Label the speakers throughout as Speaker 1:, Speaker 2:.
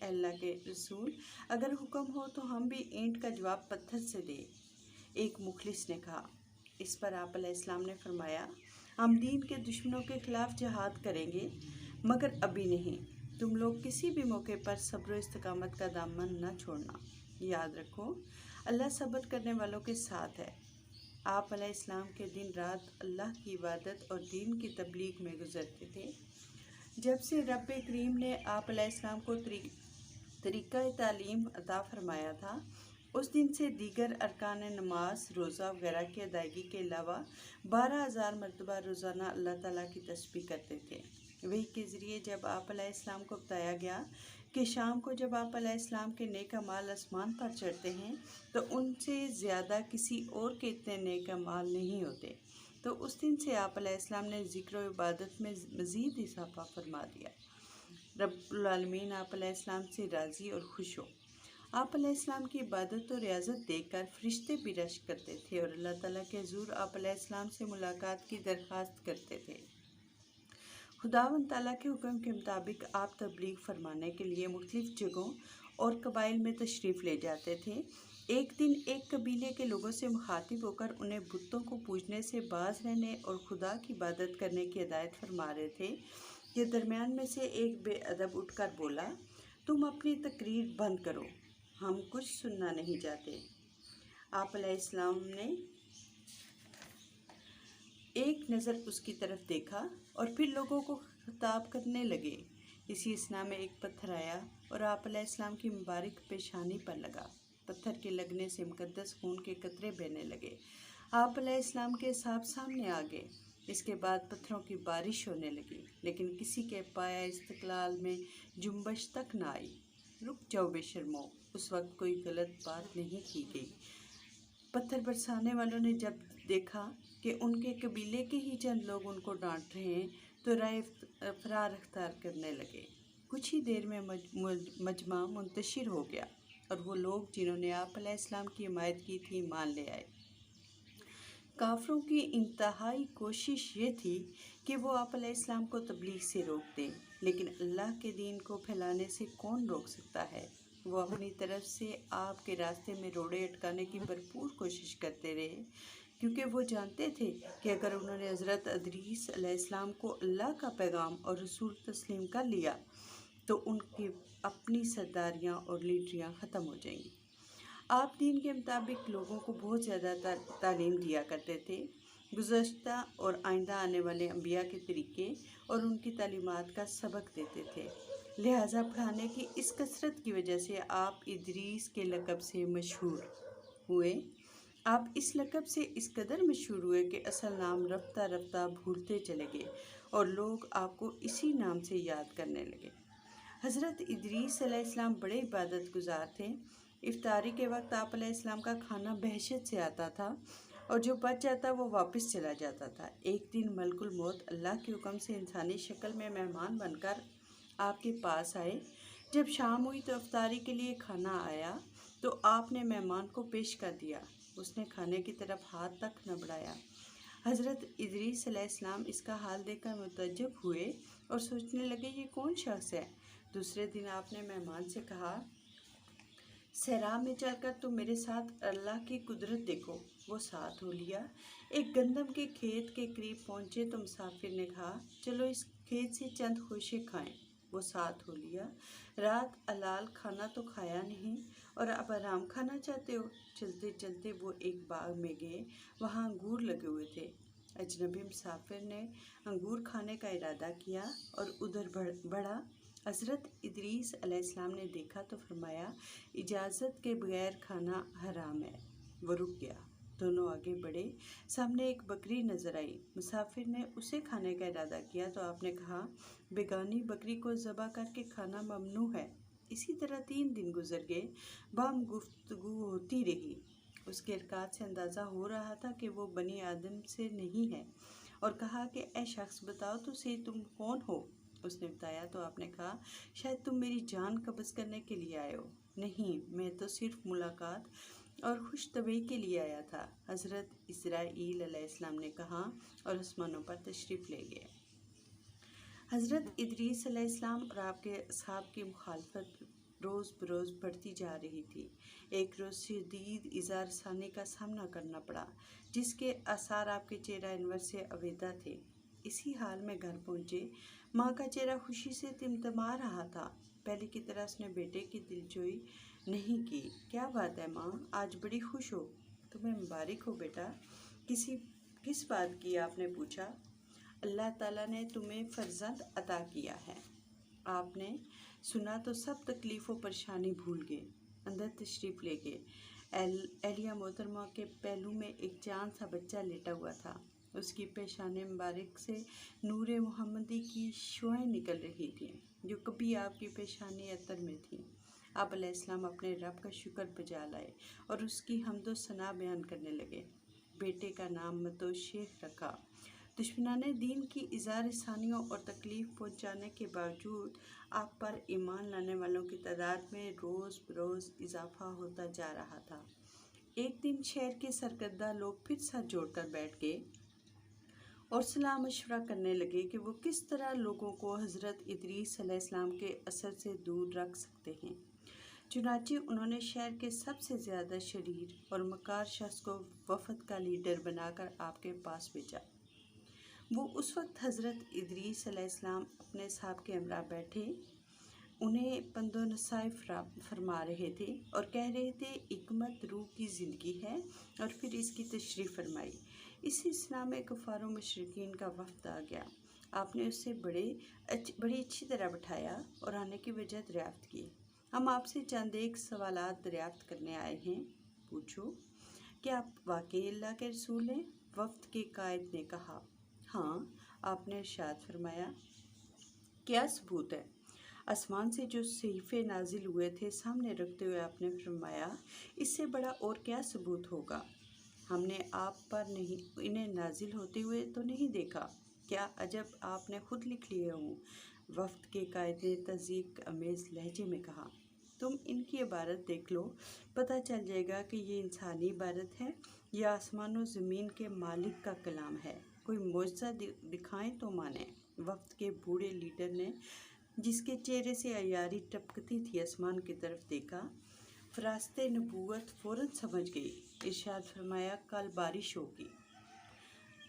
Speaker 1: اے اللہ کے رسول، اگر حکم ہو تو ہم بھی اینٹ کا جواب پتھر سے دیں، ایک مخلص نے کہا۔ اس پر آپ علیہ السلام نے فرمایا، ہم دین کے دشمنوں کے خلاف جہاد کریں گے، مگر ابھی نہیں۔ تم لوگ کسی بھی موقع پر صبر و استقامت کا دامن نہ چھوڑنا۔ یاد رکھو، اللہ صبر کرنے والوں کے ساتھ ہے۔ آپ علیہ السلام کے دن رات اللہ کی عبادت اور دین کی تبلیغ میں گزرتے تھے۔ جب سے رب کریم نے آپ علیہ السلام کو طریقہ تعلیم عطا فرمایا تھا، اس دن سے دیگر ارکان نماز، روزہ وغیرہ کی ادائیگی کے علاوہ 12,000 مرتبہ روزانہ اللہ تعالیٰ کی تسبیح کرتے تھے۔ وحی کے ذریعے جب آپ علیہ السلام کو بتایا گیا کہ شام کو جب آپ علیہ السلام کے نیک اعمال آسمان پر چڑھتے ہیں تو ان سے زیادہ کسی اور کے اتنے نیک اعمال نہیں ہوتے، تو اس دن سے آپ علیہ السلام نے ذکر و عبادت میں مزید اضافہ فرما دیا۔ رب العالمین آپ علیہ السلام سے راضی اور خوش ہو۔ آپ علیہ السلام کی عبادت و ریاضت دیکھ کر فرشتے بھی رشک کرتے تھے اور اللہ تعالیٰ کے حضور آپ علیہ السلام سے ملاقات کی درخواست کرتے تھے۔ خداوند تعالیٰ کے حکم کے مطابق آپ تبلیغ فرمانے کے لیے مختلف جگہوں اور قبائل میں تشریف لے جاتے تھے۔ ایک دن ایک قبیلے کے لوگوں سے مخاطب ہو کر انہیں بتوں کو پوجنے سے باز رہنے اور خدا کی عبادت کرنے کی ہدایت فرما رہے تھے کہ درمیان میں سے ایک بے ادب اٹھ کر بولا، تم اپنی تقریر بند کرو، ہم کچھ سننا نہیں چاہتے۔ آپ علیہ السلام نے ایک نظر اس کی طرف دیکھا اور پھر لوگوں کو خطاب کرنے لگے۔ اسی اثنا میں ایک پتھر آیا اور آپ علیہ السلام کی مبارک پیشانی پر لگا۔ پتھر کے لگنے سے مقدس خون کے قطرے بہنے لگے۔ آپ علیہ السلام کے صاحب سامنے آ گئے۔ اس کے بعد پتھروں کی بارش ہونے لگی، لیکن کسی کے پایا استقلال میں جنبش تک نہ آئی۔ رک جاؤ بے شرمو، اس وقت کوئی غلط بات نہیں کی گئی۔ پتھر برسانے والوں نے جب دیکھا کہ ان کے قبیلے کے ہی چند لوگ ان کو ڈانٹ رہے ہیں تو رائے فرار اختیار کرنے لگے۔ کچھ ہی دیر میں مجمع منتشر ہو گیا اور وہ لوگ جنہوں نے آپ علیہ السلام کی حمایت کی تھی مان لے آئے۔ کافروں کی انتہائی کوشش یہ تھی کہ وہ آپ علیہ السلام کو تبلیغ سے روک دیں، لیکن اللہ کے دین کو پھیلانے سے کون روک سکتا ہے؟ وہ اپنی طرف سے آپ کے راستے میں روڑے اٹکانے کی بھرپور کوشش کرتے رہے، کیونکہ وہ جانتے تھے کہ اگر انہوں نے حضرت ادریس علیہ السلام کو اللہ کا پیغام اور رسول تسلیم کر لیا تو ان کی اپنی سرداریاں اور لیڈریاں ختم ہو جائیں گی۔ آپ دین کے مطابق لوگوں کو بہت زیادہ تعلیم دیا کرتے تھے، گزشتہ اور آئندہ آنے والے انبیاء کے طریقے اور ان کی تعلیمات کا سبق دیتے تھے۔ لہٰذا پڑھانے کی اس کثرت کی وجہ سے آپ ادریس کے لقب سے مشہور ہوئے۔ آپ اس لقب سے اس قدر مشہور ہوئے کہ اصل نام رفتہ رفتہ بھولتے چلے گئے اور لوگ آپ کو اسی نام سے یاد کرنے لگے۔ حضرت ادریس علیہ السلام بڑے عبادت گزار تھے۔ افطاری کے وقت آپ علیہ السلام کا کھانا بہشت سے آتا تھا اور جو بچ جاتا وہ واپس چلا جاتا تھا۔ ایک دن ملک الموت اللہ کے حکم سے انسانی شکل میں مہمان بن کر آپ کے پاس آئے۔ جب شام ہوئی تو افطاری کے لیے کھانا آیا تو آپ نے مہمان کو پیش کر دیا۔ اس نے کھانے کی طرف ہاتھ تک نہ بڑھایا۔ حضرت ادریس علیہ السلام اس کا حال دیکھ کر متعجب ہوئے اور سوچنے لگے یہ کون شخص ہے۔ دوسرے دن آپ نے مہمان سے کہا، صحرا میں چل کر تم میرے ساتھ اللہ کی قدرت دیکھو۔ وہ ساتھ ہو لیا۔ ایک گندم کے کھیت کے قریب پہنچے تو مسافر نے کہا، چلو اس کھیت سے چند خوشے کھائیں۔ وہ ساتھ ہو لیا۔ رات حلال کھانا تو کھایا نہیں اور اب آرام کھانا چاہتے ہو؟ چلتے چلتے وہ ایک باغ میں گئے، وہاں انگور لگے ہوئے تھے۔ اجنبی مسافر نے انگور کھانے کا ارادہ کیا اور ادھر بڑھا۔ حضرت ادریس علیہ السلام نے دیکھا تو فرمایا، اجازت کے بغیر کھانا حرام ہے۔ وہ رک گیا۔ دونوں آگے بڑھے۔ سامنے ایک بکری نظر آئی۔ مسافر نے اسے کھانے کا ارادہ کیا تو آپ نے کہا، بیگانی بکری کو ذبح کر کے کھانا ممنوع ہے۔ اسی طرح 3 دن گزر گئے۔ باہم گفتگو ہوتی رہی۔ اس کے حرکات سے اندازہ ہو رہا تھا کہ وہ بنی آدم سے نہیں ہے، اور کہا کہ اے شخص بتاؤ تو صحیح تم کون ہو؟ اس نے بتایا تو آپ نے کہا، شاید تم میری جان قبض کرنے کے لیے آئے ہو۔ نہیں، میں تو صرف ملاقات اور خوش طبعی کے لیے آیا تھا، حضرت اسرائیل علیہ السلام نے کہا اور آسمانوں پر تشریف لے گئے۔ حضرت ادریس علیہ السلام اور آپ کے اصحاب کی مخالفت روز بروز بڑھتی جا رہی تھی۔ ایک روز شدید اظہار ثانی کا سامنا کرنا پڑا، جس کے آثار آپ کے چہرہ انور سے علیحدہ تھے۔ اسی حال میں گھر پہنچے ماں کا چہرہ خوشی سے تمتما رہا تھا۔ پہلے کی طرح اس نے بیٹے کی دلجوئی نہیں کی۔ کیا بات ہے ماں، آج بڑی خوش ہو؟ تمہیں مبارک ہو بیٹا۔ کس بات کی؟ آپ نے پوچھا۔ اللہ تعالیٰ نے تمہیں فرزند عطا کیا ہے۔ آپ نے سنا تو سب تکلیف و پریشانی بھول گئے، اندر تشریف لے گئے۔ اہلیہ محترمہ کے پہلو میں ایک چاند سا بچہ لیٹا ہوا تھا۔ اس کی پیشان مبارک سے نور محمدی کی شعاعیں نکل رہی تھیں، جو کبھی آپ کی پیشانی عطر میں تھیں۔ آپ علیہ السلام اپنے رب کا شکر بجا لائے اور اس کی حمد و ثنا بیان کرنے لگے۔ بیٹے کا نام متو شیخ رکھا۔ دشمنان دین کی اظہار ثانیوں اور تکلیف پہنچانے کے باوجود آپ پر ایمان لانے والوں کی تعداد میں روز بروز اضافہ ہوتا جا رہا تھا۔ ایک دن شہر کے سرکردہ لوگ پھر سر جوڑ کر بیٹھ گئے اور صلاح مشورہ کرنے لگے کہ وہ کس طرح لوگوں کو حضرت ادریس علیہ السلام کے اثر سے دور رکھ سکتے ہیں۔ چنانچہ انہوں نے شہر کے سب سے زیادہ شریر اور مکار شخص کو وفد کا لیڈر بنا کر آپ کے پاس بھیجا۔ وہ اس وقت حضرت ادریس علیہ السلام اپنے صاحب کے ہمراہ بیٹھے انہیں پند و نصیحت فرما رہے تھے اور کہہ رہے تھے حکمت روح کی زندگی ہے، اور پھر اس کی تشریح فرمائی۔ اس سلسلہ میں کفار و مشرکین کا وفد آ گیا۔ آپ نے اسے بڑی اچھی طرح بٹھایا اور آنے کی وجہ دریافت کی۔ ہم آپ سے چند ایک سوالات دریافت کرنے آئے ہیں، پوچھو۔ کیا آپ واقعی اللہ کے رسول ہیں؟ وفد کے قائد نے کہا۔ ہاں۔ آپ نے ارشاد فرمایا، کیا ثبوت ہے؟ آسمان سے جو صحیفے نازل ہوئے تھے سامنے رکھتے ہوئے آپ نے فرمایا، اس سے بڑا اور کیا ثبوت ہوگا؟ ہم نے آپ پر انہیں نازل ہوتے ہوئے تو نہیں دیکھا۔ کیا عجب، آپ نے خود لکھ لیے ہوں؟ وفد کے قائد نے تضحیک آمیز لہجے میں کہا۔ تم ان کی عبارت دیکھ لو، پتہ چل جائے گا کہ یہ انسانی عبارت ہے یا آسمان و زمین کے مالک کا کلام ہے۔ کوئی معجزہ دکھائیں تو مانیں۔ وفد کے بوڑھے لیڈر نے، جس کے چہرے سے عیاری ٹپکتی تھی، آسمان کی طرف دیکھا۔ فراست نبوت فوراً سمجھ گئی۔ ارشاد فرمایا، کل بارش ہوگی۔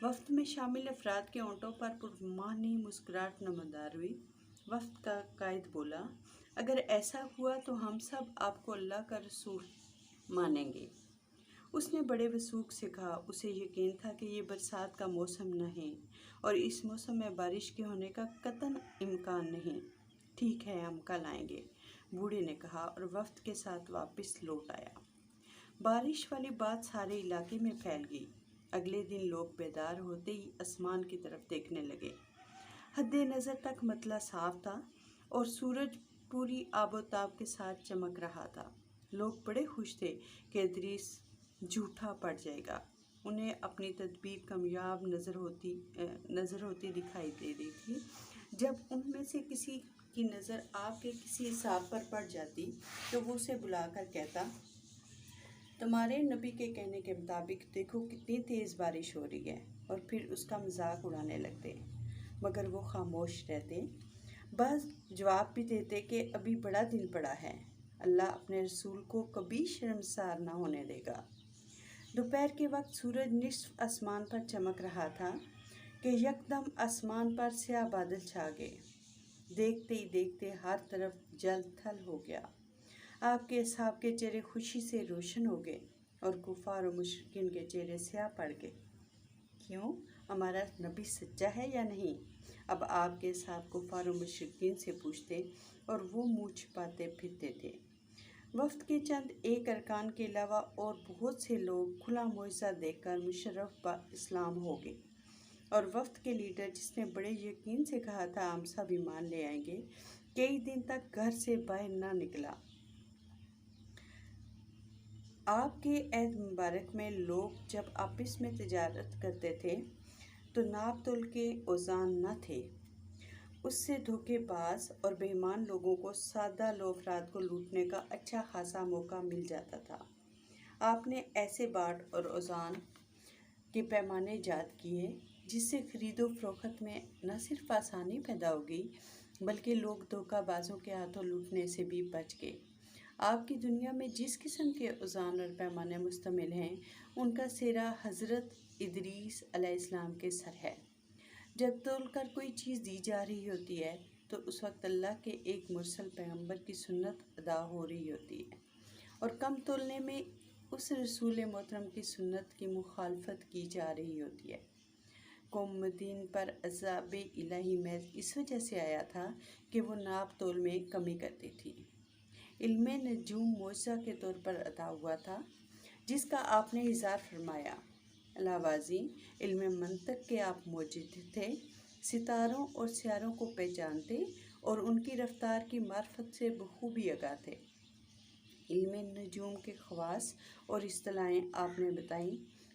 Speaker 1: وفد میں شامل افراد کے ہونٹوں پر پرمعنی مسکراہٹ نمودار ہوئی۔ وفد کا قائد بولا، اگر ایسا ہوا تو ہم سب آپ کو اللہ کا رسول مانیں گے۔ اس نے بڑے وثوق سے کہا۔ اسے یقین تھا کہ یہ برسات کا موسم نہیں اور اس موسم میں بارش کے ہونے کا قطعاً امکان نہیں۔ ٹھیک ہے، ہم کل آئیں گے، بوڑھے نے کہا اور وفد کے ساتھ واپس لوٹ آیا۔ بارش والی بات سارے علاقے میں پھیل گئی۔ اگلے دن لوگ بیدار ہوتے ہی آسمان کی طرف دیکھنے لگے۔ حد نظر تک مطلع صاف تھا اور سورج پوری آب و تاب کے ساتھ چمک رہا تھا۔ لوگ بڑے خوش تھے کہ ادریس جھوٹا پڑ جائے گا۔ انہیں اپنی تدبیر کامیاب نظر ہوتی دکھائی دے رہی تھی۔ جب ان میں سے کسی کی نظر آپ کے کسی حساب پر پڑ جاتی تو وہ اسے بلا کر کہتا، تمہارے نبی کے کہنے کے مطابق دیکھو کتنی تیز بارش ہو رہی ہے، اور پھر اس کا مذاق اڑانے لگتے، مگر وہ خاموش رہتے۔ بعض جواب بھی دیتے کہ ابھی بڑا دن پڑا ہے، اللہ اپنے رسول کو کبھی شرمسار نہ ہونے دے گا۔ دوپہر کے وقت سورج نصف آسمان پر چمک رہا تھا کہ یکدم آسمان پر سیاہ بادل چھا گئے۔ دیکھتے ہی دیکھتے ہر طرف جل تھل ہو گیا۔ آپ کے اصحاب کے چہرے خوشی سے روشن ہو گئے اور کفار و مشرکین کے چہرے سیاہ پڑ گئے۔ کیوں؟ ہمارا نبی سچا ہے یا نہیں؟ اب آپ کے اصحاب کفار و مشرکین سے پوچھتے اور وہ منہ چھپاتے پھرتے تھے۔ وفد کے چند ایک ارکان کے علاوہ اور بہت سے لوگ کھلا معجزہ دیکھ کر مشرف اسلام ہو گئے، اور وفد کے لیڈر، جس نے بڑے یقین سے کہا تھا ہم سب ایمان لے آئیں گے، کئی دن تک گھر سے باہر نہ نکلا۔ آپ کے عہد مبارک میں لوگ جب آپس میں تجارت کرتے تھے تو ناپ تول کے اوزان نہ تھے۔ اس سے دھوکے باز اور بے ایمان لوگوں کو سادہ لو افراد کو لوٹنے کا اچھا خاصا موقع مل جاتا تھا۔ آپ نے ایسے باٹ اور اوزان کے پیمانے ایجاد کیے جس سے خرید و فروخت میں نہ صرف آسانی پیدا ہوگی بلکہ لوگ دھوکہ بازوں کے ہاتھوں لوٹنے سے بھی بچ گئے۔ آپ کی دنیا میں جس قسم کے اوزان اور پیمانے مشتمل ہیں، ان کا سہرا حضرت ادریس علیہ السلام کے سر ہے۔ جب تول کر کوئی چیز دی جا رہی ہوتی ہے تو اس وقت اللہ کے ایک مرسل پیغمبر کی سنت ادا ہو رہی ہوتی ہے، اور کم تولنے میں اس رسول محترم کی سنت کی مخالفت کی جا رہی ہوتی ہے۔ قوم مدین پر عذاب الہی محض اس وجہ سے آیا تھا کہ وہ ناپ تول میں کمی کرتی تھی۔ علم نجوم معجزہ کے طور پر عطا ہوا تھا، جس کا آپ نے اظہار فرمایا۔ علاوہ علم منطق کے آپ موجود تھے، ستاروں اور سیاروں کو پہچانتے اور ان کی رفتار کی معرفت سے بخوبی آگاہ تھے۔ علم نجوم کے خواص اور اصطلاحیں آپ نے بتائیں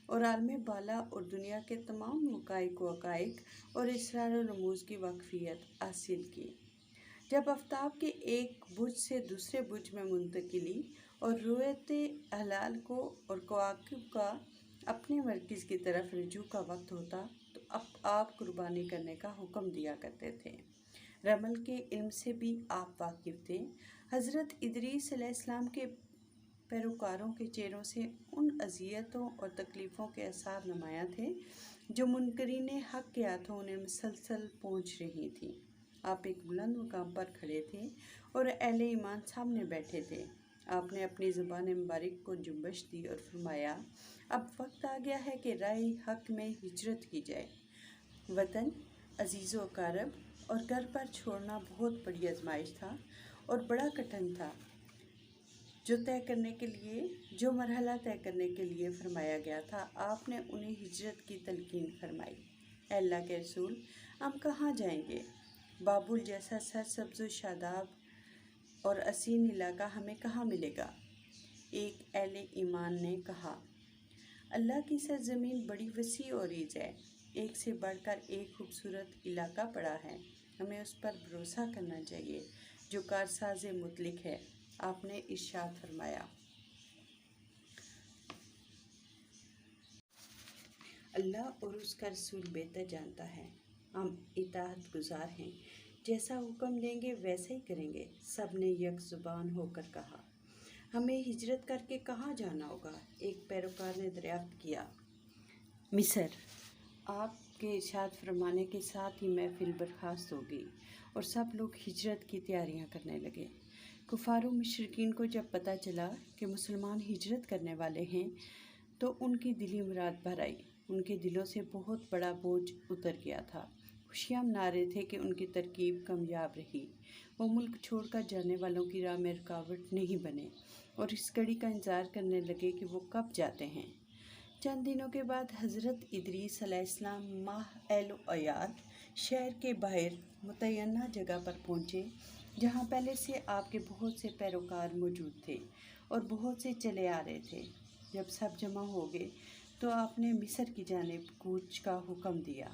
Speaker 1: اور عالم بالا اور دنیا کے تمام حقائق و حقائق اور اسرار و رموز کی واقفیت حاصل کی۔ جب آفتاب کے ایک برج سے دوسرے برج میں منتقلی اور رؤیت ہلال کو اور کواکب کا اپنے مرکز کی طرف رجوع کا وقت ہوتا تو آپ قربانی کرنے کا حکم دیا کرتے تھے۔ رمل کے علم سے بھی آپ واقف تھے۔ حضرت ادریس علیہ السلام کے پیروکاروں کے چہروں سے ان اذیتوں اور تکلیفوں کے آثار نمایاں تھے جو منکرین حق کے ہاتھوں انہیں مسلسل پہنچ رہی تھیں۔ آپ ایک بلند مقام پر کھڑے تھے اور اہل ایمان سامنے بیٹھے تھے۔ آپ نے اپنی زبان مبارک کو جنبش دی اور فرمایا، اب وقت آ گیا ہے کہ راہ حق میں ہجرت کی جائے۔ وطن عزیز و اقارب اور گھر پر چھوڑنا بہت بڑی آزمائش تھا اور بڑا کٹھن تھا۔ جو مرحلہ طے کرنے کے لیے فرمایا گیا تھا، آپ نے انہیں ہجرت کی تلقین فرمائی۔ اے اللہ کے رسول، ہم کہاں جائیں گے؟ بابل جیسا سرسبز و شاداب اور حسین علاقہ ہمیں کہاں ملے گا؟ ایک اہل ایمان نے کہا، اللہ کی سرزمین بڑی وسیع و عریض ہے، ایک سے بڑھ کر ایک خوبصورت علاقہ پڑا ہے، ہمیں اس پر بھروسہ کرنا چاہیے جو کارساز مطلق ہے۔ آپ نے ارشاد فرمایا، اللہ اور اس کا رسول بہتر جانتا ہے، ہم اطاعت گزار ہیں، جیسا حکم دیں گے ویسا ہی کریں گے۔ سب نے یک زبان ہو کر کہا، ہمیں ہجرت کر کے کہاں جانا ہوگا؟ ایک پیروکار نے دریافت کیا، مصر۔ آپ کے ارشاد فرمانے کے ساتھ ہی محفل برخاست ہو گئی اور سب لوگ ہجرت کی تیاریاں کرنے لگے۔ کفار و مشرکین کو جب پتہ چلا کہ مسلمان ہجرت کرنے والے ہیں تو ان کی دلی مراد بھر آئی، ان کے دلوں سے بہت بڑا بوجھ اتر گیا تھا۔ خوشیاں منا رہے تھے کہ ان کی ترکیب کامیاب رہی، وہ ملک چھوڑ کر جانے والوں کی راہ میں رکاوٹ نہیں بنے، اور اس گھڑی کا انتظار کرنے لگے کہ وہ کب جاتے ہیں۔ چند دنوں کے بعد حضرت ادریس علیہ السلام ماہ اہل و عیال شہر کے باہر متعینہ جگہ پر پہنچے، جہاں پہلے سے آپ کے بہت سے پیروکار موجود تھے اور بہت سے چلے آ رہے تھے۔ جب سب جمع ہو گئے تو آپ نے مصر کی جانب کوچ کا حکم دیا۔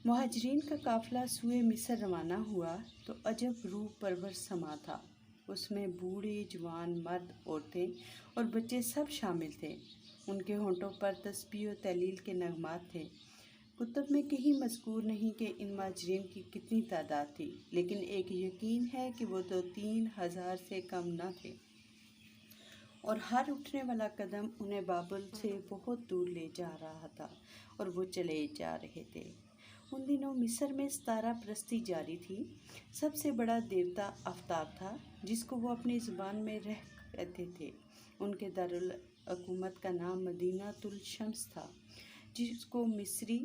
Speaker 1: مہاجرین کا قافلہ سوئے مصر روانہ ہوا تو عجب روح پرور سما تھا، اس میں بوڑھے جوان مرد عورتیں اور بچے سب شامل تھے۔ ان کے ہونٹوں پر تسبیح و تہلیل کے نغمات تھے۔ کتب میں کہیں مذکور نہیں کہ ان مہاجرین کی کتنی تعداد تھی، لیکن ایک یقین ہے کہ وہ 2-3 ہزار سے کم نہ تھے، اور ہر اٹھنے والا قدم انہیں بابل سے بہت دور لے جا رہا تھا اور وہ چلے جا رہے تھے۔ ان دنوں مصر میں ستارہ پرستی جاری تھی۔ سب سے بڑا دیوتا آفتاب تھا، جس کو وہ اپنی زبان میں رہ کہتے تھے۔ ان کے دارالحکومت کا نام مدینہ الشمس تھا، جس کو مصری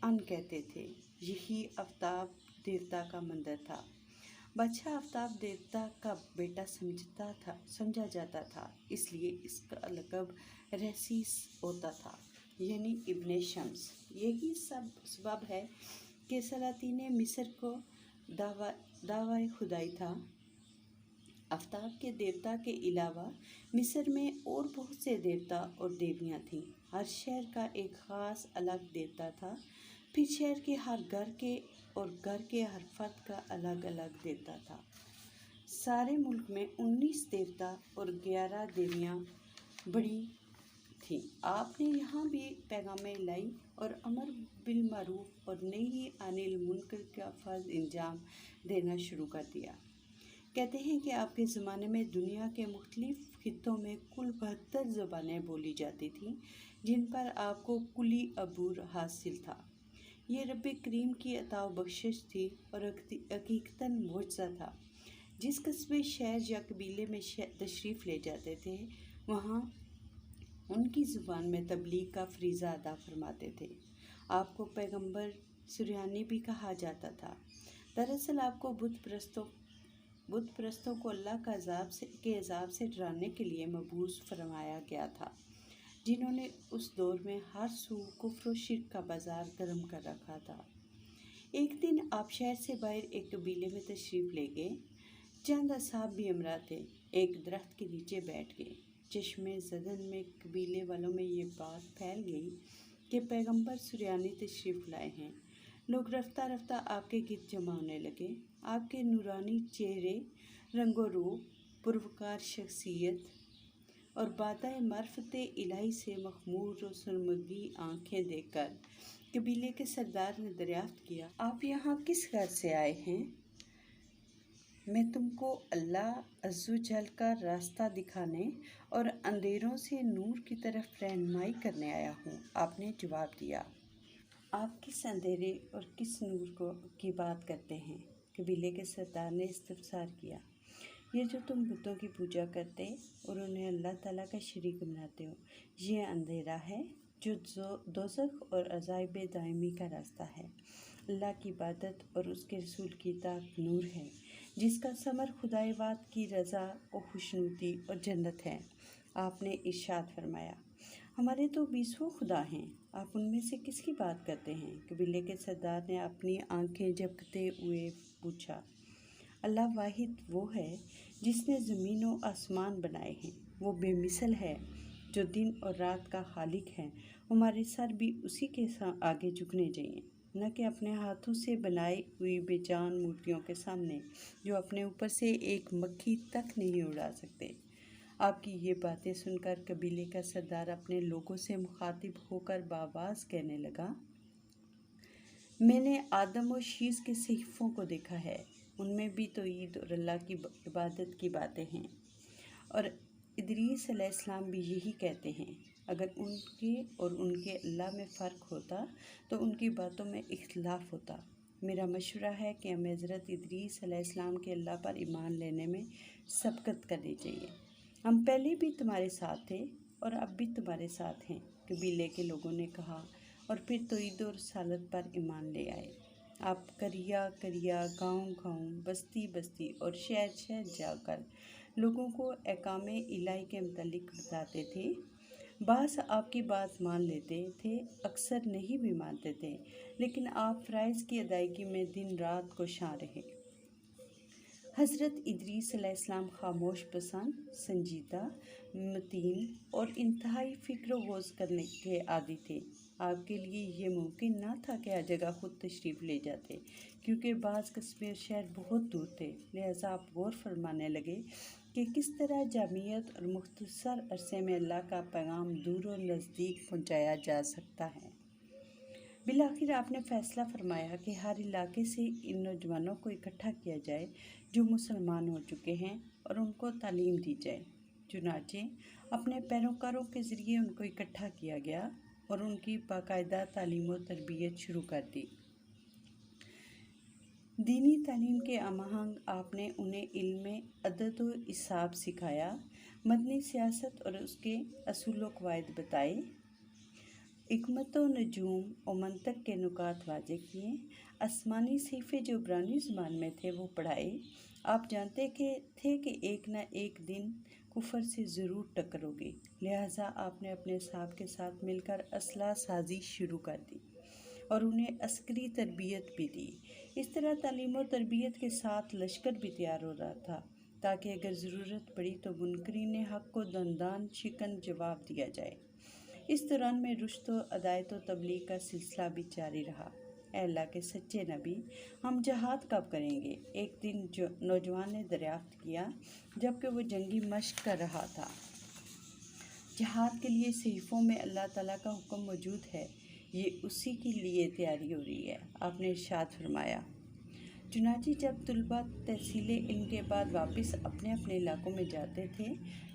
Speaker 1: ان کہتے تھے۔ یہی آفتاب دیوتا کا مندر تھا۔ بادشاہ آفتاب دیوتا کا بیٹا سمجھا جاتا تھا، اس لیے اس کا لقب رحسیس ہوتا تھا، یعنی ابن شمس۔ یہی سبب ہے کہ سلاطین مصر کو دعویٰ خدائی تھا۔ آفتاب کے دیوتا کے علاوہ مصر میں اور بہت سے دیوتا اور دیویاں تھیں۔ ہر شہر کا ایک خاص الگ دیوتا تھا، پھر شہر کے ہر گھر کے اور گھر کے ہر فرد کا الگ الگ دیوتا تھا۔ سارے ملک میں 19 دیوتا اور 11 دیویاں بڑی تھیں۔ آپ نے یہاں بھی پیغام لائی اور امر بالمعروف اور نہی عن المنکر کا فرض انجام دینا شروع کر دیا۔ کہتے ہیں کہ آپ کے زمانے میں دنیا کے مختلف خطوں میں کل 72 زبانیں بولی جاتی تھیں، جن پر آپ کو کلی عبور حاصل تھا۔ یہ رب کریم کی عطا و بخشش تھی اور حقیقتاً معجزہ تھا۔ جس قصبے، شہر یا قبیلے میں تشریف لے جاتے تھے، وہاں ان کی زبان میں تبلیغ کا فریضہ ادا فرماتے تھے۔ آپ کو پیغمبر سریانی بھی کہا جاتا تھا۔ دراصل آپ کو بت پرستوں کو اللہ کے عذاب سے ڈرانے کے لیے مبعوث فرمایا گیا تھا، جنہوں نے اس دور میں ہر سو کفر و شرک کا بازار گرم کر رکھا تھا۔ ایک دن آپ شہر سے باہر ایک قبیلے میں تشریف لے گئے۔ چند اصحاب بھی ہمراہ تھے۔ ایک درخت کے نیچے بیٹھ گئے۔ چشمِ زدن میں قبیلے والوں میں یہ بات پھیل گئی کہ پیغمبر سریانی تشریف لائے ہیں۔ لوگ رفتہ رفتہ آپ کے گرد جمع ہونے لگے۔ آپ کے نورانی چہرے، رنگ و روپ، پروقار شخصیت اور بادۂ معرفت الہی سے مخمور و سرمگی آنکھیں دیکھ کر قبیلے کے سردار نے دریافت کیا، آپ یہاں کس غرض سے آئے ہیں؟ میں تم کو اللہ عز و جل کا راستہ دکھانے اور اندھیروں سے نور کی طرف رہنمائی کرنے آیا ہوں، آپ نے جواب دیا۔ آپ کس اندھیرے اور کس نور کی بات کرتے ہیں؟ قبیلے کے سردار نے استفسار کیا۔ یہ جو تم بتوں کی پوجا کرتے اور انہیں اللہ تعالیٰ کا شریک بناتے ہو، یہ اندھیرا ہے جو دوزخ اور عذاب دائمی کا راستہ ہے۔ اللہ کی عبادت اور اس کے رسول کی اطاعت نور ہے، جس کا ثمر خدائے واد کی رضا و خوشنودی اور جنت ہے۔ آپ نے ارشاد فرمایا، ہمارے تو 20 خدا ہیں، آپ ان میں سے کس کی بات کرتے ہیں؟ قبیلے کے سردار نے اپنی آنکھیں جھپکتے ہوئے پوچھا، اللہ واحد وہ ہے جس نے زمین و آسمان بنائے ہیں، وہ بے مثل ہے جو دن اور رات کا خالق ہے۔ ہمارے سر بھی اسی کے آگے جھکنے چاہیے، نہ کہ اپنے ہاتھوں سے بنائی ہوئی بے جان مورتیوں کے سامنے، جو اپنے اوپر سے ایک مکھی تک نہیں اڑا سکتے۔ آپ کی یہ باتیں سن کر قبیلے کا سردار اپنے لوگوں سے مخاطب ہو کر بآواز کہنے لگا، میں نے آدم و شیش کے صحیفوں کو دیکھا ہے، ان میں بھی توحید اور اللہ کی عبادت کی باتیں ہیں، اور ادریس علیہ السلام بھی یہی کہتے ہیں۔ اگر ان کے اور ان کے اللہ میں فرق ہوتا تو ان کی باتوں میں اختلاف ہوتا۔ میرا مشورہ ہے کہ ہمیں حضرت ادریس علیہ السلام کے اللہ پر ایمان لینے میں سبقت کرنی چاہیے۔ ہم پہلے بھی تمہارے ساتھ تھے اور اب بھی تمہارے ساتھ ہیں، قبیلے کے لوگوں نے کہا، اور پھر توحید و رسالت پر ایمان لے آئے۔ آپ قریہ قریہ، گاؤں گاؤں، بستی بستی اور شہر شہر جا کر لوگوں کو احکام الہی کے متعلق بتاتے تھے۔ بعض آپ کی بات مان لیتے تھے، اکثر نہیں بھی مانتے تھے، لیکن آپ فرائض کی ادائیگی میں دن رات کوشاں رہے۔ حضرت ادریس علیہ السلام خاموش پسند، سنجیدہ، متین اور انتہائی فکر و غور کرنے کے عادی تھے۔ آپ کے لیے یہ ممکن نہ تھا کہ ہر جگہ خود تشریف لے جاتے، کیونکہ بعض قصبے اور شہر بہت دور تھے۔ لہٰذا آپ غور فرمانے لگے کہ کس طرح جامعیت اور مختصر عرصے میں اللہ کا پیغام دور و نزدیک پہنچایا جا سکتا ہے۔ بالآخر آپ نے فیصلہ فرمایا کہ ہر علاقے سے ان نوجوانوں کو اکٹھا کیا جائے جو مسلمان ہو چکے ہیں، اور ان کو تعلیم دی جائے۔ چنانچہ اپنے پیروکاروں کے ذریعے ان کو اکٹھا کیا گیا اور ان کی باقاعدہ تعلیم و تربیت شروع کر دی۔ دینی تعلیم کے ہم آہنگ آپ نے انہیں علم عدد و حساب سکھایا، مدنی سیاست اور اس کے اصول و قواعد بتائے، حکمت و نجوم و منطق کے نکات واضح کیے، آسمانی صحیفے جو عبرانی زبان میں تھے وہ پڑھائے۔ آپ جانتے تھے کہ ایک نہ ایک دن کفر سے ضرور ٹکر ہوگی، لہٰذا آپ نے اپنے اصحاب کے ساتھ مل کر اسلحہ سازی شروع کر دی اور انہیں عسکری تربیت بھی دی۔ اس طرح تعلیم و تربیت کے ساتھ لشکر بھی تیار ہو رہا تھا، تاکہ اگر ضرورت پڑی تو منکرین حق کو دندان شکن جواب دیا جائے۔ اس دوران میں رشد و ہدایت و تبلیغ کا سلسلہ بھی جاری رہا۔ اے اللہ کے سچے نبی، ہم جہاد کب کریں گے؟ ایک دن نوجوان نے دریافت کیا جبکہ وہ جنگی مشق کر رہا تھا۔ جہاد کے لیے صحیفوں میں اللہ تعالیٰ کا حکم موجود ہے، یہ اسی کے لیے تیاری ہو رہی ہے۔ آپ نے ارشاد فرمایا، چنانچہ جب طلباء تحصیل علم کے بعد واپس اپنے اپنے علاقوں میں جاتے تھے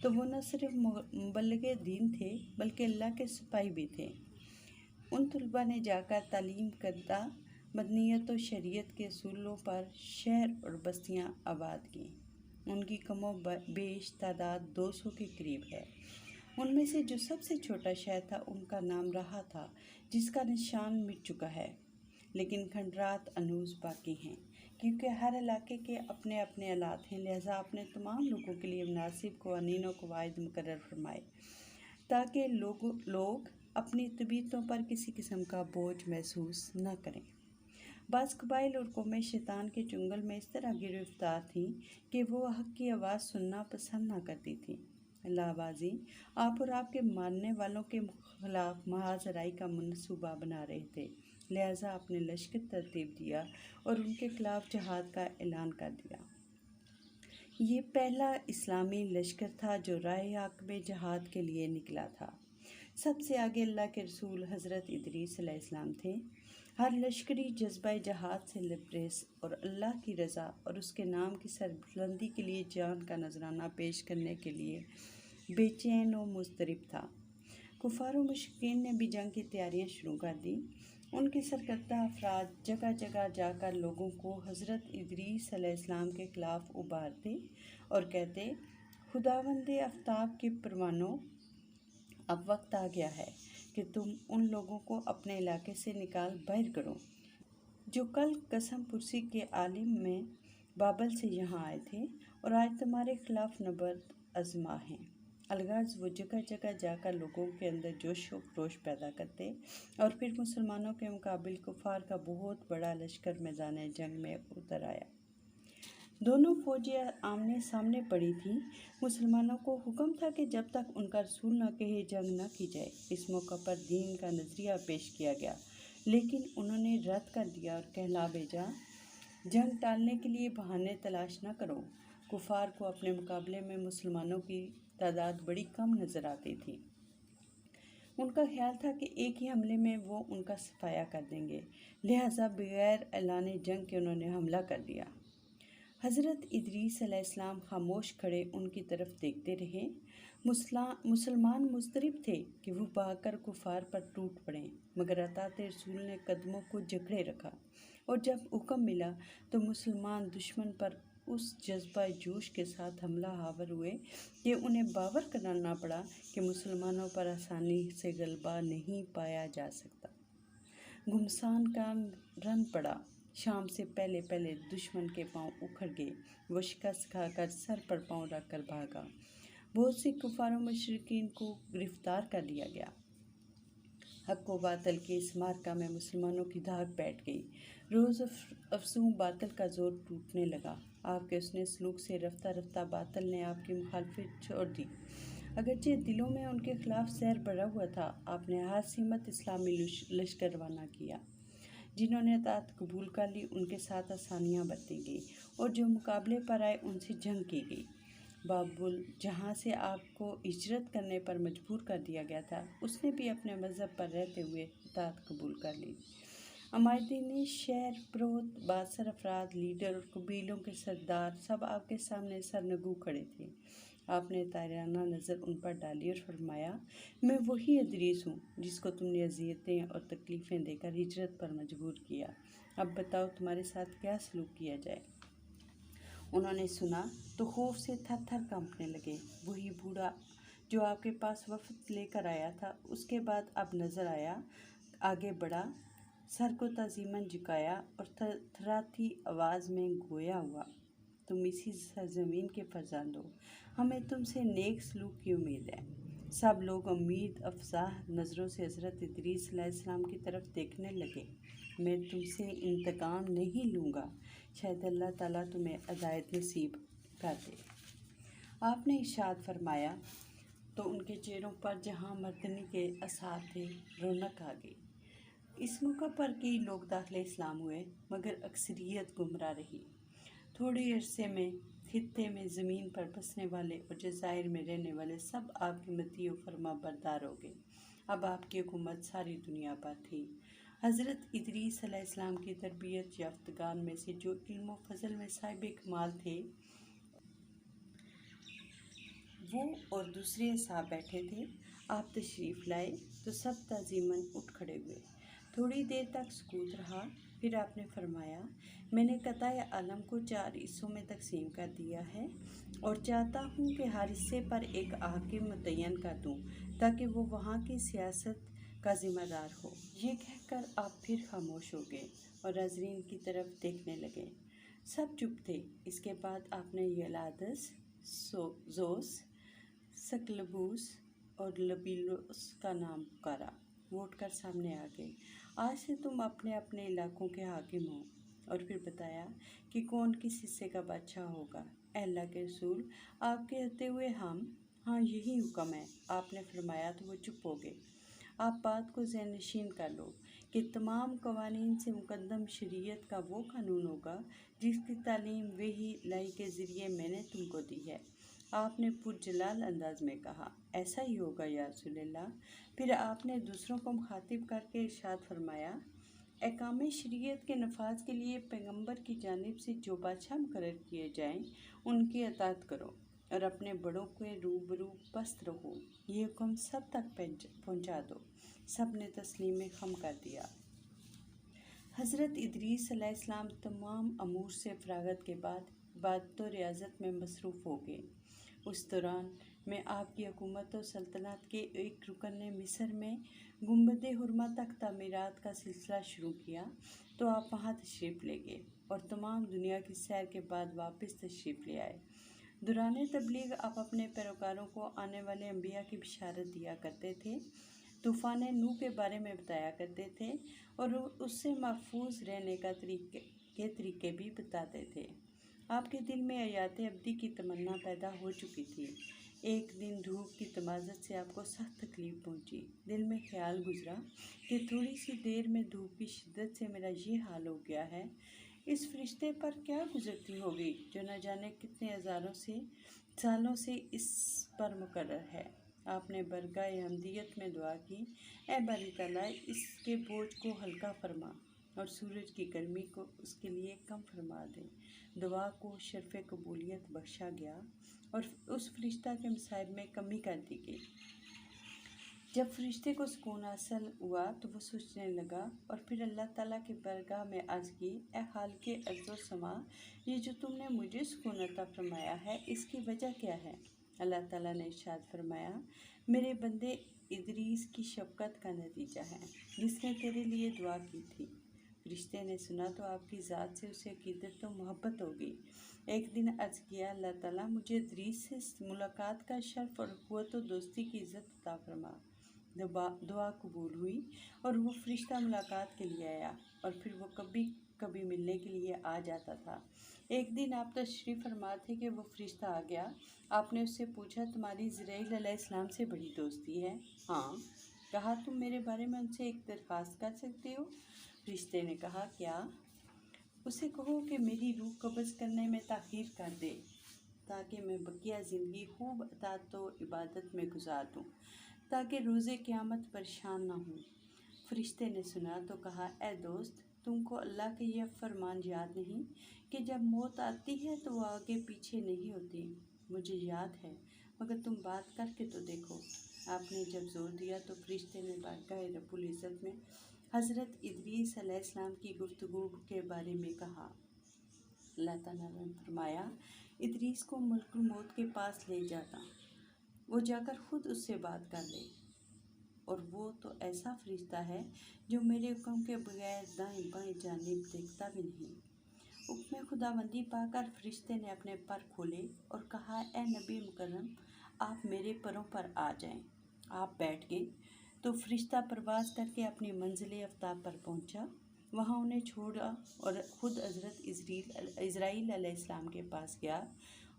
Speaker 1: تو وہ نہ صرف مبلغ دین تھے بلکہ اللہ کے سپاہی بھی تھے۔ ان طلباء نے جا کر تعلیم کردہ مدنیت و شریعت کے اصولوں پر شہر اور بستیاں آباد کیں۔ ان کی کم و بیش تعداد 200 کے قریب ہے۔ ان میں سے جو سب سے چھوٹا شہر تھا ان کا نام رہا تھا، جس کا نشان مٹ چکا ہے، لیکن کھنڈرات انوز باقی ہیں، کیونکہ ہر علاقے کے اپنے اپنے آلات ہیں، لہٰذا آپ نے تمام لوگوں کے لیے مناسب قوانین و قواعد مقرر فرمائے تاکہ لوگ اپنی طبیعتوں پر کسی قسم کا بوجھ محسوس نہ کریں۔ بعض قبائل اور قومیں شیطان کے چنگل میں اس طرح گرفتار تھیں کہ وہ حق کی آواز سننا پسند نہ کرتی تھیں۔ اللہ بازی آپ اور آپ کے ماننے والوں کے خلاف محاذ رائی کا منصوبہ بنا رہے تھے، لہٰذا آپ نے لشکر ترتیب دیا اور ان کے خلاف جہاد کا اعلان کر دیا۔ یہ پہلا اسلامی لشکر تھا جو راہ حق میں جہاد کے لیے نکلا تھا۔ سب سے آگے اللہ کے رسول حضرت ادریس علیہ السلام تھے۔ ہر لشکری جذبہ جہاد سے لبریز اور اللہ کی رضا اور اس کے نام کی سربلندی کے لیے جان کا نذرانہ پیش کرنے کے لیے بے چین و مضطرب تھا۔ کفار و مشرکین نے بھی جنگ کی تیاریاں شروع کر دیں۔ ان کے سرکردہ افراد جگہ جگہ جا کر لوگوں کو حضرت ادریس علیہ السلام کے خلاف ابھارتے اور کہتے، خداوند آفتاب کے پروانوں، اب وقت آ گیا ہے کہ تم ان لوگوں کو اپنے علاقے سے نکال باہر کرو جو کل قسم پرسی کے عالم میں بابل سے یہاں آئے تھے اور آج تمہارے خلاف نبرد آزما ہیں۔ الغرض وہ جگہ جگہ جا کر لوگوں کے اندر جوش و خروش پیدا کرتے اور پھر مسلمانوں کے مقابل کفار کا بہت بڑا لشکر میدان جنگ میں اتر آیا۔ دونوں فوجیں آمنے سامنے پڑی تھیں۔ مسلمانوں کو حکم تھا کہ جب تک ان کا رسول نہ کہے جنگ نہ کی جائے۔ اس موقع پر دین کا نظریہ پیش کیا گیا، لیکن انہوں نے رد کر دیا اور کہلا بھیجا، جنگ ٹالنے کے لیے بہانے تلاش نہ کرو۔ کفار کو اپنے مقابلے میں مسلمانوں کی تعداد بڑی کم نظر آتی تھی۔ ان کا خیال تھا کہ ایک ہی حملے میں وہ ان کا صفایا کر دیں گے، لہٰذا بغیر اعلان جنگ کے انہوں نے حملہ کر دیا۔ حضرت ادریس علیہ السلام خاموش کھڑے ان کی طرف دیکھتے رہے۔ مسلمان مضطرب تھے کہ وہ بھاگ کر کفار پر ٹوٹ پڑیں، مگر اطاعت رسول نے قدموں کو جکڑے رکھا، اور جب حکم ملا تو مسلمان دشمن پر اس جذبہ جوش کے ساتھ حملہ آور ہوئے کہ انہیں باور کرنا پڑا کہ مسلمانوں پر آسانی سے غلبہ نہیں پایا جا سکتا۔ گھمسان کا رن پڑا۔ شام سے پہلے پہلے دشمن کے پاؤں اکھڑ گئے۔ وہ شکست کھا کر سر پر پاؤں رکھ کر بھاگا۔ بہت سی کفار و مشرکین کو گرفتار کر لیا گیا۔ حق و باطل کے اس معرکہ میں مسلمانوں کی دھاک بیٹھ گئی۔ روز افزوں باطل کا زور ٹوٹنے لگا۔ آپ کے حسن سلوک سے رفتہ رفتہ باطل نے آپ کی مخالفت چھوڑ دی۔ اگرچہ دلوں میں ان کے خلاف زہر بھرا ہوا تھا، آپ نے ہر سمت اسلامی لشکر روانہ کیا۔ جنہوں نے اطاعت قبول کر لی ان کے ساتھ آسانیاں برتی گئی، اور جو مقابلے پر آئے ان سے جنگ کی گئی۔ بابل، جہاں سے آپ کو ہجرت کرنے پر مجبور کر دیا گیا تھا، اس نے بھی اپنے مذہب پر رہتے ہوئے اطاعت قبول کر لی۔ عمائدین شہر، پروت، بااثر افراد، لیڈر اور قبیلوں کے سردار سب آپ کے سامنے سرنگو کھڑے تھے۔ آپ نے طاہرانہ نظر ان پر ڈالی اور فرمایا، میں وہی ادریس ہوں جس کو تم نے اذیتیں اور تکلیفیں دے کر ہجرت پر مجبور کیا۔ اب بتاؤ تمہارے ساتھ کیا سلوک کیا جائے۔ انہوں نے سنا تو خوف سے تھر تھر کانپنے لگے۔ وہی بوڑھا جو آپ کے پاس وفد لے کر آیا تھا، اس کے بعد اب نظر آیا، آگے بڑھا، سر کو تعظیماً جھکایا اور تھرتھراتی آواز میں گویا ہوا، تم اسی سرزمین کے فرزند ہو، ہمیں تم سے نیک سلوک کی امید ہے۔ سب لوگ امید افزا نظروں سے حضرت ادریس علیہ السلام کی طرف دیکھنے لگے۔ میں تم سے انتقام نہیں لوں گا، شاید اللہ تعالیٰ تمہیں ہدایت نصیب کر دے۔ آپ نے ارشاد فرمایا تو ان کے چہروں پر جہاں مردنی کے آثار تھے رونق آ گئی۔ اس موقع پر کئی لوگ داخل اسلام ہوئے، مگر اکثریت گمراہ رہی۔ تھوڑے عرصے میں خطے میں زمین پر بسنے والے اور جزائر میں رہنے والے سب آپ کی مطیع و فرما بردار ہو گئے۔ اب آپ کی حکومت ساری دنیا پر تھی۔ حضرت ادریس علیہ السلام کی تربیت یافتگان میں سے جو علم و فضل میں صاحب کمال تھے، وہ اور دوسرے اصحاب بیٹھے تھے۔ آپ تشریف لائے تو سب تعظیماً اٹھ کھڑے ہوئے۔ تھوڑی دیر تک سکوت رہا، پھر آپ نے فرمایا، میں نے قطع عالم کو 4 حصوں میں تقسیم کر دیا ہے اور چاہتا ہوں کہ ہر حصے پر ایک حاکم متعین کر دوں تاکہ وہ وہاں کی سیاست کا ذمہ دار ہو۔ یہ کہہ کر آپ پھر خاموش ہو گئے اور حاضرین کی طرف دیکھنے لگے۔ سب چپ تھے۔ اس کے بعد آپ نے یلادس، زوس، سکلبوس اور لبیلوس کا نام پکارا۔ وہ اٹھ کر سامنے آ گئے۔ آج سے تم اپنے اپنے علاقوں کے حاکم ہو۔ اور پھر بتایا کہ کون کس حصے کا بادشاہ ہوگا۔ اے اللہ کے رسول، آپ کہتے ہوئے ہاں یہی حکم ہے، آپ نے فرمایا تو وہ چپ ہو گئے۔ آپ بات کو ذہن نشین کر لو کہ تمام قوانین سے مقدم شریعت کا وہ قانون ہوگا جس کی تعلیم وحی الہی کے ذریعے میں نے تم کو دی ہے۔ آپ نے پرجلال انداز میں کہا، ایسا ہی ہوگا یا رسول اللہ۔ پھر آپ نے دوسروں کو مخاطب کر کے ارشاد فرمایا، احکام شریعت کے نفاذ کے لیے پیغمبر کی جانب سے جو بادشاہ مقرر کیے جائیں ان کی اطاعت کرو اور اپنے بڑوں کے روبرو پست رہو۔ یہ حکم سب تک پہنچا دو۔ سب نے تسلیم خم کر دیا۔ حضرت ادریس علیہ السلام تمام امور سے فراغت کے بعد عبادت و ریاضت میں مصروف ہو گئے۔ اس دوران میں آپ کی حکومت و سلطنت کے ایک رکن نے مصر میں گنبد حرمہ تک تعمیرات کا سلسلہ شروع کیا تو آپ وہاں تشریف لے گئے اور تمام دنیا کی سیر کے بعد واپس تشریف لے آئے۔ دوران تبلیغ آپ اپنے پیروکاروں کو آنے والے انبیاء کی بشارت دیا کرتے تھے، طوفان نوح کے بارے میں بتایا کرتے تھے اور اس سے محفوظ رہنے کا طریقے بھی بتاتے تھے۔ آپ کے دل میں حیات ابدی کی تمنا پیدا ہو چکی تھی۔ ایک دن دھوپ کی تمازت سے آپ کو سخت تکلیف پہنچی۔ دل میں خیال گزرا کہ تھوڑی سی دیر میں دھوپ کی شدت سے میرا یہ حال ہو گیا ہے، اس فرشتے پر کیا گزرتی ہوگی جو نہ جانے کتنے ہزاروں سالوں سے اس پر مقرر ہے۔ آپ نے برگاہ حمدیت میں دعا کی، اے باری تعالیٰ، اس کے بوجھ کو ہلکا فرما اور سورج کی گرمی کو اس کے لیے کم فرما دے۔ دعا کو شرف قبولیت بخشا گیا اور اس فرشتہ کے مصائب میں کمی کر دی گئی۔ جب فرشتے کو سکون حاصل ہوا تو وہ سوچنے لگا اور پھر اللہ تعالیٰ کی بارگاہ میں عرض کی، اے خالق ارض و سما، یہ جو تم نے مجھے سکون عطا فرمایا ہے اس کی وجہ کیا ہے؟ اللہ تعالیٰ نے ارشاد فرمایا، میرے بندے ادریس کی شفقت کا نتیجہ ہے جس نے تیرے لیے دعا کی تھی۔ فرشتے نے سنا تو آپ کی ذات سے اسے عقیدت و محبت ہو گئی۔ ایک دن عرض کیا، اللہ تعالیٰ مجھے ادریس سے ملاقات کا شرف اور قوت و دوستی کی عزت عطا فرما۔ دعا قبول ہوئی اور وہ فرشتہ ملاقات کے لیے آیا اور پھر وہ کبھی کبھی ملنے کے لیے آ جاتا تھا۔ ایک دن آپ تشریف فرما تھے کہ وہ فرشتہ آ گیا۔ آپ نے اس سے پوچھا، تمہاری جبرائیل علیہ السلام سے بڑی دوستی ہے؟ ہاں۔ کہا، تم میرے بارے میں ان سے ایک درخواست کر سکتے ہو؟ فرشتے نے کہا، کیا؟ اسے کہو کہ میری روح قبض کرنے میں تاخیر کر دے تاکہ میں بقیہ زندگی خوب اطاعت و عبادت میں گزار دوں تاکہ روز قیامت پریشان نہ ہوں۔ فرشتے نے سنا تو کہا، اے دوست، تم کو اللہ کا یہ فرمان یاد نہیں کہ جب موت آتی ہے تو وہ آگے پیچھے نہیں ہوتی؟ مجھے یاد ہے، مگر تم بات کر کے تو دیکھو۔ آپ نے جب زور دیا تو فرشتے نے بارگاہ رب العزت میں حضرت ادریس علیہ السلام کی گفتگو کے بارے میں کہا۔ اللہ تعالیٰ نے فرمایا، ادریس کو ملک الموت کے پاس لے جاتا، وہ جا کر خود اس سے بات کر لے، اور وہ تو ایسا فرشتہ ہے جو میرے حکم کے بغیر دائیں بائیں جانب دیکھتا بھی نہیں۔ حکم خداوندی پا کر فرشتے نے اپنے پر کھولے اور کہا، اے نبی مکرم، آپ میرے پروں پر آ جائیں۔ آپ بیٹھ گئے تو فرشتہ پرواز کر کے اپنی منزل آفتاب پر پہنچا، وہاں انہیں چھوڑا اور خود حضرت اسرائیل علیہ السلام کے پاس گیا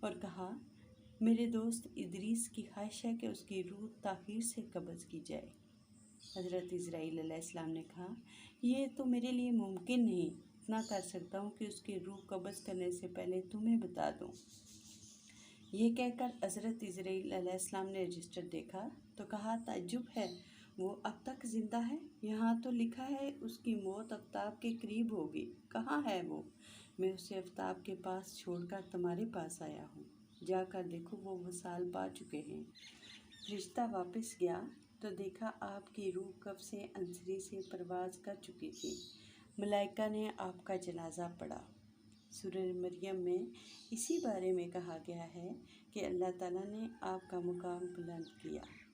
Speaker 1: اور کہا، میرے دوست ادریس کی خواہش ہے کہ اس کی روح تاخیر سے قبض کی جائے۔ حضرت اسرائیل علیہ السلام نے کہا، یہ تو میرے لیے ممکن نہیں، اتنا کر سکتا ہوں کہ اس کی روح قبض کرنے سے پہلے تمہیں بتا دوں۔ یہ کہہ کر حضرت اسرائیل علیہ السلام نے رجسٹر دیکھا تو کہا، تعجب ہے، وہ اب تک زندہ ہے؟ یہاں تو لکھا ہے اس کی موت آفتاب کے قریب ہوگی۔ کہاں ہے وہ؟ میں اسے آفتاب کے پاس چھوڑ کر تمہارے پاس آیا ہوں، جا کر دیکھو، وہ وصال پا چکے ہیں۔ فرشتہ واپس گیا تو دیکھا آپ کی روح کب سے عنصری سے پرواز کر چکی تھی۔ ملائکہ نے آپ کا جنازہ پڑھا۔ سورہ مریم میں اسی بارے میں کہا گیا ہے کہ اللہ تعالیٰ نے آپ کا مقام بلند کیا۔